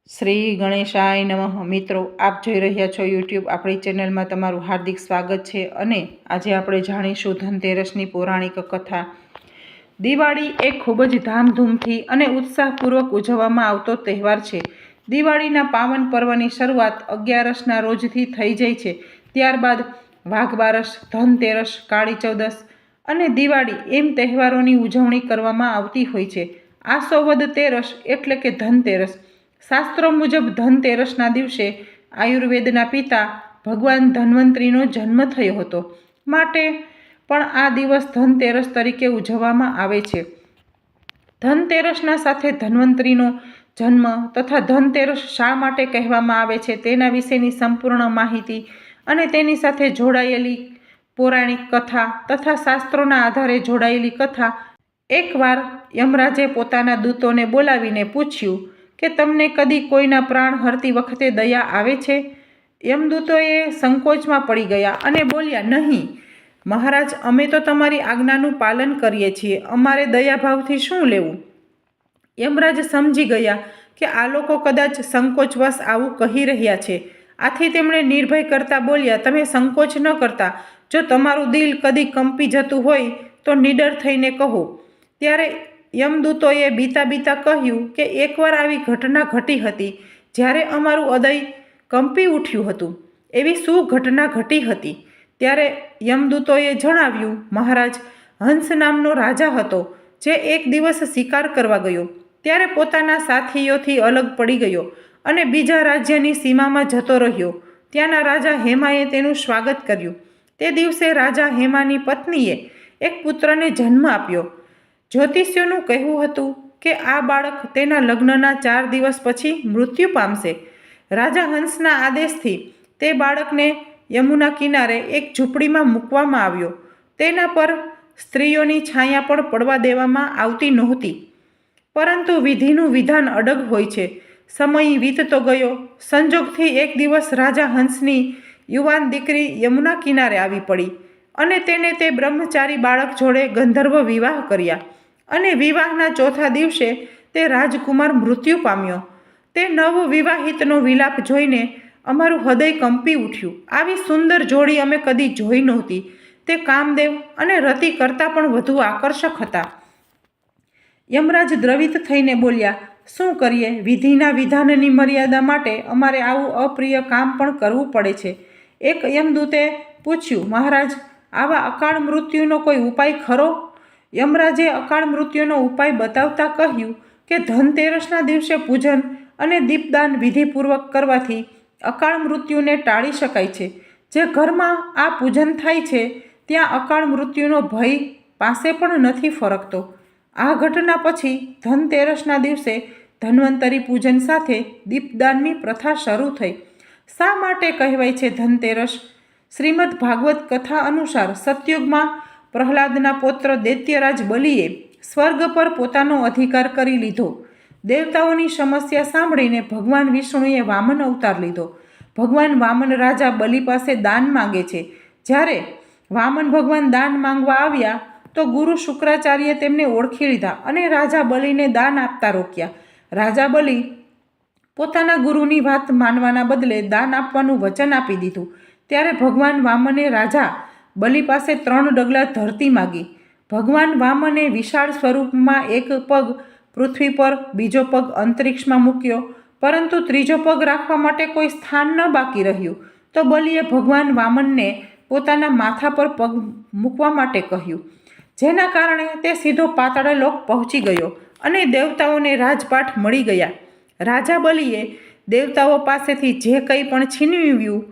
શ્રી ગણેશાય નમઃ। મિત્રો, આપ જોઈ રહ્યા છો યુટ્યુબ આપણી ચેનલમાં તમારું હાર્દિક સ્વાગત છે અને આજે આપણે જાણીશું ધનતેરસની પૌરાણિક કથા। દિવાળી એ ખૂબ જ ધામધૂમથી અને ઉત્સાહપૂર્વક ઉજવવામાં આવતો તહેવાર છે। દિવાળીના પાવન પર્વની શરૂઆત 11ના રોજથી થઈ જાય છે। ત્યારબાદ વાઘ બારસ, ધનતેરસ, કાળી ચૌદસ અને દિવાળી એમ તહેવારોની ઉજવણી કરવામાં આવતી હોય છે। આસો વદ તેરસ એટલે કે ધનતેરસ। શાસ્ત્રો મુજબ ધનતેરસના દિવસે આયુર્વેદના પિતા ભગવાન ધન્વંતરીનો જન્મ થયો હતો, માટે પણ આ દિવસ ધનતેરસ તરીકે ઉજવવામાં આવે છે। ધનતેરસના સાથે ધન્વંતરીનો જન્મ તથા ધનતેરસ શા માટે કહેવામાં આવે છે તેના વિશેની સંપૂર્ણ માહિતી અને તેની સાથે જોડાયેલી પૌરાણિક કથા તથા શાસ્ત્રોના આધારે જોડાયેલી કથા। એકવાર યમરાજે પોતાના દૂતોને બોલાવીને પૂછ્યું કે તમને કદી કોઈના પ્રાણ હરતી વખતે દયા આવે છે? યમદૂતોએ સંકોચમાં પડી ગયા અને બોલ્યા, નહીં મહારાજ, અમે તો તમારી આજ્ઞાનું પાલન કરીએ છીએ, અમારે દયાભાવથી શું લેવું? યમરાજ સમજી ગયા કે આ લોકો કદાચ સંકોચવશ આવું કહી રહ્યા છે, આથી તેમણે નિર્ભય કરતા બોલ્યા, તમે સંકોચ ન કરતા, જો તમારું દિલ કદી કંપી જતું હોય તો નિડર થઈને કહો। ત્યારે યમદૂતોએ બીતા બીતા કહ્યું કે એકવાર આવી ઘટના ઘટી હતી જ્યારે અમારું હૃદય કંપી ઉઠ્યું હતું। એવી શું ઘટના ઘટી હતી? ત્યારે યમદૂતોએ જણાવ્યું, મહારાજ, હંસ નામનો રાજા હતો જે એક દિવસ શિકાર કરવા ગયો, ત્યારે પોતાના સાથીઓથી અલગ પડી ગયો અને બીજા રાજ્યની સીમામાં જતો રહ્યો। ત્યાંના રાજા હેમાએ તેનું સ્વાગત કર્યું। તે દિવસે રાજા હેમાની પત્નીએ એક પુત્રને જન્મ આપ્યો। જ્યોતિષીઓનું કહેવું હતું કે આ બાળક તેના લગ્નના 4 દિવસ પછી મૃત્યુ પામશે। રાજા હંસના આદેશથી તે બાળકને યમુના કિનારે એક ઝૂંપડીમાં મૂકવામાં આવ્યો। તેના પર સ્ત્રીઓની છાયા પણ પડવા દેવામાં આવતી નહોતી, પરંતુ વિધિનું વિધાન અડગ હોય છે। સમય વીતતો ગયો। સંજોગથી એક દિવસ રાજા હંસની યુવાન દીકરી યમુના કિનારે આવી પડી અને તેને તે બ્રહ્મચારી બાળક જોડે ગંધર્વ વિવાહ કર્યા અને વિવાહના ચોથા દિવસે તે રાજકુમાર મૃત્યુ પામ્યો। તે નવ વિવાહિતનો વિલાપ જોઈને અમારું હૃદય કંપી ઉઠ્યું। આવી સુંદર જોડી અમે કદી જોઈ નહોતી। તે કામદેવ અને રતિ કરતાં પણ વધુ આકર્ષક હતા। યમરાજ દ્રવિત થઈને બોલ્યા, શું કરીએ? વિધિના વિધાનની મર્યાદા માટે અમારે આવું અપ્રિય કામ પણ કરવું પડે છે। એક યમદૂતે પૂછ્યું, મહારાજ, આવા અકાળ મૃત્યુનો કોઈ ઉપાય ખરો? યમરાજે અકાળ મૃત્યુનો ઉપાય બતાવતા કહ્યું કે ધનતેરસના દિવસે પૂજન અને દીપદાન વિધિપૂર્વક કરવાથી અકાળ મૃત્યુને ટાળી શકાય છે। જે ઘરમાં આ પૂજન થાય છે ત્યાં અકાળ મૃત્યુનો ભય પાસે પણ નથી ફરકતો। આ ઘટના પછી ધનતેરસના દિવસે ધન્વંતરી પૂજન સાથે દીપદાનની પ્રથા શરૂ થઈ। શા માટે કહેવાય છે ધનતેરસ? શ્રીમદ ભાગવત કથા અનુસાર સતયુગમાં પ્રહલાદના પૌત્ર દૈત્યરાજ બલિએ સ્વર્ગ પર પોતાનો અધિકાર કરી લીધો। દેવતાઓની સમસ્યા સાંભળીને ભગવાન વિષ્ણુએ વામન અવતાર લીધો। ભગવાન વામન રાજા બલિ પાસે દાન માંગે છે। જ્યારે વામન ભગવાન દાન માંગવા આવ્યા તો ગુરુ શુક્રાચાર્યે તેમને ઓળખી લીધા અને રાજા બલિને દાન આપતા રોક્યા। રાજા બલિ પોતાના ગુરુની વાત માનવાના બદલે દાન આપવાનું વચન આપી દીધું। ત્યારે ભગવાન વામને રાજા બલિ પાસે 3 ડગલા ધરતી માગી। ભગવાન વામને વિશાળ સ્વરૂપમાં એક પગ પૃથ્વી પર, બીજો પગ અંતરિક્ષમાં મૂક્યો, પરંતુ ત્રીજો પગ રાખવા માટે કોઈ સ્થાન ન બાકી રહ્યું। તો બલિએ ભગવાન વામનને પોતાના માથા પર પગ મૂકવા માટે કહ્યું, જેના કારણે તે સીધો પાતાળ લોક પહોંચી ગયો અને દેવતાઓને રાજપાઠ મળી ગયા। રાજા બલિએ દેવતાઓ પાસેથી જે કંઈ પણ છીનવ્યું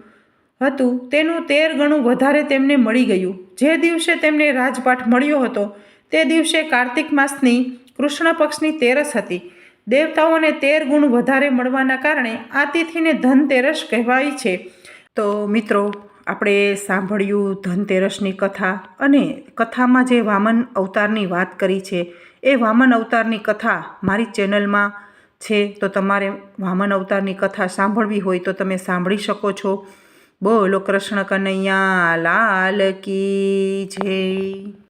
હતું તેનું 13 ગણું વધારે તેમને મળી ગયું। જે દિવસે તેમને રાજપાઠ મળ્યો હતો તે દિવસે કાર્તિક માસની કૃષ્ણ પક્ષની તેરસ હતી। દેવતાઓને 13 ગુણ વધારે મળવાના કારણે આ તિથિને ધનતેરસ કહેવાય છે। તો મિત્રો, આપણે સાંભળ્યું ધનતેરસની કથા અને કથામાં જે વામન અવતારની વાત કરી છે એ વામન અવતારની કથા મારી ચેનલમાં છે, તો તમારે વામન અવતારની કથા સાંભળવી હોય તો તમે સાંભળી શકો છો। બોલો કૃષ્ણ કનૈયા લાલ કી જય।